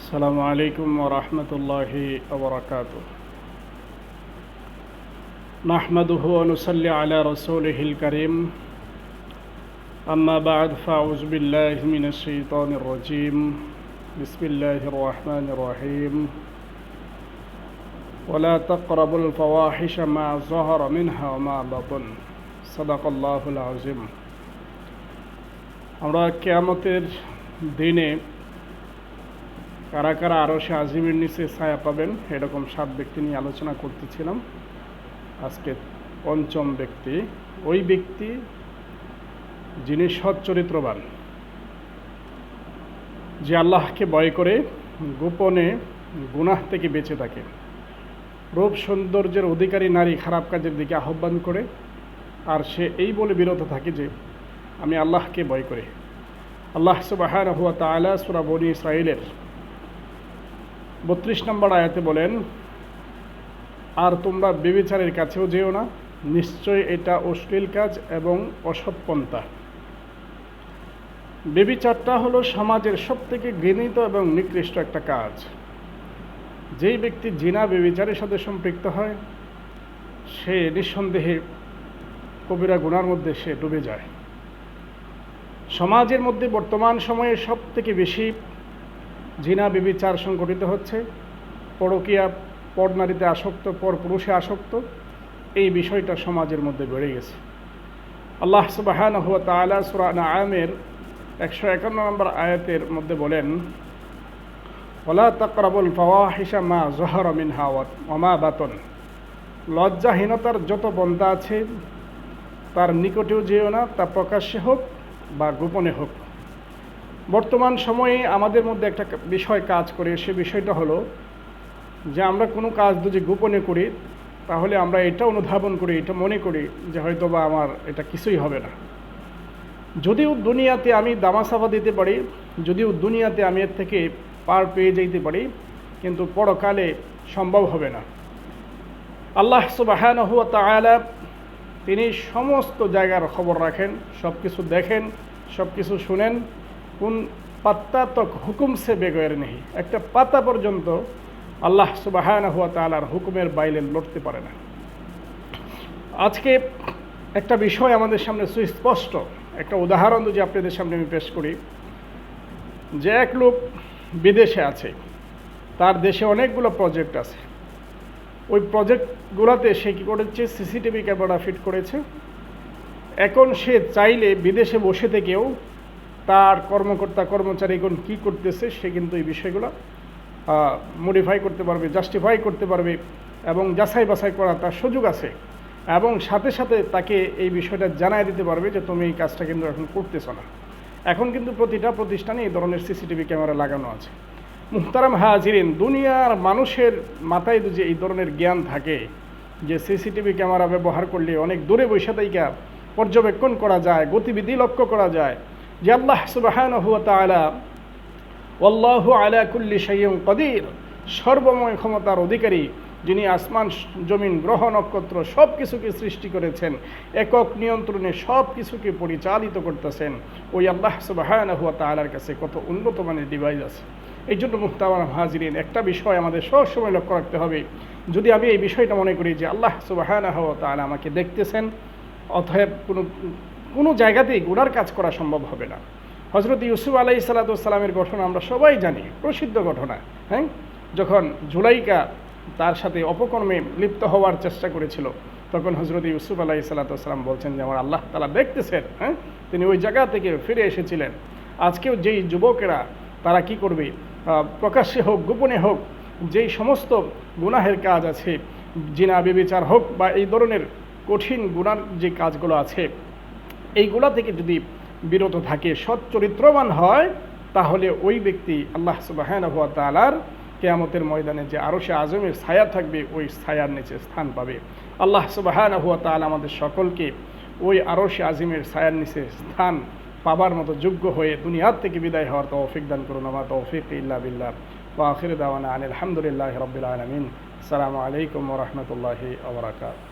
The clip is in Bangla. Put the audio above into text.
আসসালামু আলাইকুম ওয়া রাহমাতুল্লাহি ওয়া বারাকাতুহু। নাহমাদুহু ওয়া নুসাল্লি আলা রাসূলিহিল কারীম। আম্মা বা'দ, ফাআউযু বিল্লাহি মিনাশ শাইতানির রাজীম। বিসমিল্লাহির রাহমানির রাহিম। ওয়া লা তাকরাবুল ফাওয়াহিশা মা যাহারা মিনহা ওয়া মা বাতান। সাদাকাল্লাহুল আযীম। আমরা কিয়ামতের দিনে কারা কারা আরশে আজিমের নিচে ছায়া পাবেন এরকম 7 ব্যক্তি নিয়ে আলোচনা করতেছিলাম। আজকে পঞ্চম ব্যক্তি ওই ব্যক্তি যিনি সৎ চরিত্রবান, যে আল্লাহকে ভয় করে গোপনে গুনাহ থেকে বেঁচে থাকে, রূপ সৌন্দর্যের অধিকারী নারী খারাপ কাজের দিকে আহ্বান করে, আর সে এই বলে বিরত থাকে যে আমি আল্লাহকে ভয় করি। আল্লাহ সুবহানাহু ওয়া তাআলা সূরা বনী ইসরাঈলের 32 নম্বর আয়াতে বলেন, আর তোমরা ব্যভিচারের কাছেও যেও না, নিশ্চয় এটা অশ্লীল কাজ এবং অসৎ পন্থা। ব্যভিচারটা হলো সমাজের সবথেকে ঘৃণিত এবং নিকৃষ্ট একটা কাজ। যেই ব্যক্তি জিনা ব্যভিচারের সাথে সম্পৃক্ত হয় সে নিঃসন্দেহে কবিরা গুনার মধ্যে সে ডুবে যায়। সমাজের মধ্যে বর্তমান সময়ে সবথেকে বেশি জিনা ব্যভিচার সংঘটিত হচ্ছে। পরকীয়া, পর নারীতে আসক্ত, পর পুরুষে আসক্ত, এই বিষয়টা সমাজের মধ্যে বেড়ে গেছে। আল্লাহ সুবহানাহু ওয়া তাআলা সূরা আনআমের 151 নম্বর আয়াতের মধ্যে বলেন, ওয়ালা তাকরাবুল ফাওয়াহিশা মা যাহারা মিনহা ওয়া মা বাতান। লজ্জাহীনতার যত পন্থা আছে তার নিকটেও যেও না, তা প্রকাশ্যে হোক বা গোপনে হোক। বর্তমান সময়ে আমাদের মধ্যে একটা বিষয় কাজ করে, সে বিষয়টা হলো যে আমরা কোনো কাজ যদি গোপনে করি তাহলে আমরা এটা অনুধাবন করি, এটা মনে করি যে হয়তো বা আমার এটা কিছুই হবে না। যদিও দুনিয়াতে আমি দামাসাফা দিতে পারি, যদিও দুনিয়াতে আমি এর থেকে পার পেয়ে যেতে পারি, কিন্তু পরকালে সম্ভব হবে না। আল্লাহ সুবহানাহু ওয়া তাআলা তিনি সমস্ত জায়গার খবর রাখেন, সব কিছু দেখেন, সব কিছু শুনেন। কোন পাত্তা তক হুকুম সে বেগের নেই, একটা পাতা পর্যন্ত আল্লাহ সুবহানাহু ওয়া তাআলার হুকুমের বাইরে লড়তে পারে না। আজকে একটা বিষয় আমাদের সামনে সুস্পষ্ট, একটা উদাহরণ যদি আপনাদের সামনে আমি পেশ করি, যে এক লোক বিদেশে আছে, তার দেশে অনেকগুলো প্রজেক্ট আছে। ওই প্রজেক্টগুলোতে সে কী করেছে, সিসিটিভি ক্যামেরা ফিট করেছে। এখন সে চাইলে বিদেশে বসে থেকেও তার কর্মকর্তা কর্মচারীগণ কী করতেছে সে কিন্তু এই বিষয়গুলো মডিফাই করতে পারবে, জাস্টিফাই করতে পারবে এবং যাচাই বাছাই করা তার সুযোগ আছে। এবং সাথে সাথে তাকে এই বিষয়টা জানাই দিতে পারবে যে তুমি এই কাজটা কিন্তু এখন করতেছো না। এখন কিন্তু প্রতিটা প্রতিষ্ঠানে এই ধরনের সিসিটিভি ক্যামেরা লাগানো আছে। মুহতারাম হাজিরিন, দুনিয়ার মানুষের মাথায় যে এই ধরনের জ্ঞান থাকে যে সিসিটিভি ক্যামেরা ব্যবহার করলে অনেক দূরে বসে থেকে পর্যবেক্ষণ করা যায়, গতিবিধি লক্ষ্য করা যায়, যে আল্লাহ সুবহানাহু ওয়া তাআলা আল্লাহু আলা কুল্লি শাইইন কাদির, সর্বময় ক্ষমতার অধিকারী, যিনি আসমান জমিন গ্রহ নক্ষত্র সব কিছুকে সৃষ্টি করেছেন, একক নিয়ন্ত্রণে সব কিছুকে পরিচালিত করতেছেন, ওই আল্লাহ সুবহানাহু ওয়া তাআলার কাছে কত উন্নত মানের ডিভাইস আছে। এই জন্য মুহতারাম হাজিরিন, একটা বিষয় আমাদের সবসময় লক্ষ্য রাখতে হবে। যদি আমি এই বিষয়টা মনে করি যে আল্লাহ সুবহানাহু ওয়া তাআলা আমাকে দেখতেছেন, অতএব কোনো জায়গাতেই গুনার কাজ করা সম্ভব হবে না। হযরত ইউসুফ আলাইহিস সালাতু ওয়াস সালামের ঘটনা আমরা সবাই জানি, প্রসিদ্ধ ঘটনা। হ্যাঁ, যখন জুলাইকা তার সাথে অপকর্মে লিপ্ত হওয়ার চেষ্টা করেছিল, তখন হযরত ইউসুফ আলাইহিস সালাতু ওয়াস সালাম বলছেন যে আমার আল্লাহ তাআলা দেখতেছেন। হ্যাঁ, তিনি ওই জায়গা থেকে ফিরে এসেছিলেন। আজকেও যেই যুবকেরা তারা কি করবে, প্রকাশ্যে হোক গোপনে হোক, যেই সমস্ত গুনাহের কাজ আছে, জিনা ব্যভিচার হোক বা এই ধরনের কঠিন গুনার যে কাজগুলো আছে, এইগুলা থেকে যদি বিরত থাকে, সৎ চরিত্রবান হয়, তাহলে ওই ব্যক্তি আল্লাহ সুবহানাহু ওয়া তাআলার কিয়ামতের ময়দানে যে আরশে আযমের ছায়া থাকবে ওই ছায়ার নিচে স্থান পাবে। আল্লাহ সুবহানাহু ওয়া তাআলা আমাদের সকলকে ওই আরশে আযমের ছায়ার নিচে স্থান পাবার মতো যোগ্য হয়ে দুনিয়ার থেকে বিদায় হওয়ার তৌফিক দান করুন। আমা তৌফিক ইল্লা বিল্লাহ। ওয়া আখিরু দাওয়ানা আনিল হামদুলিল্লাহি রাব্বিল আলামিন। আসসালামু আলাইকুম ওয়া রাহমাতুল্লাহি ওয়া বারাকাতুহু।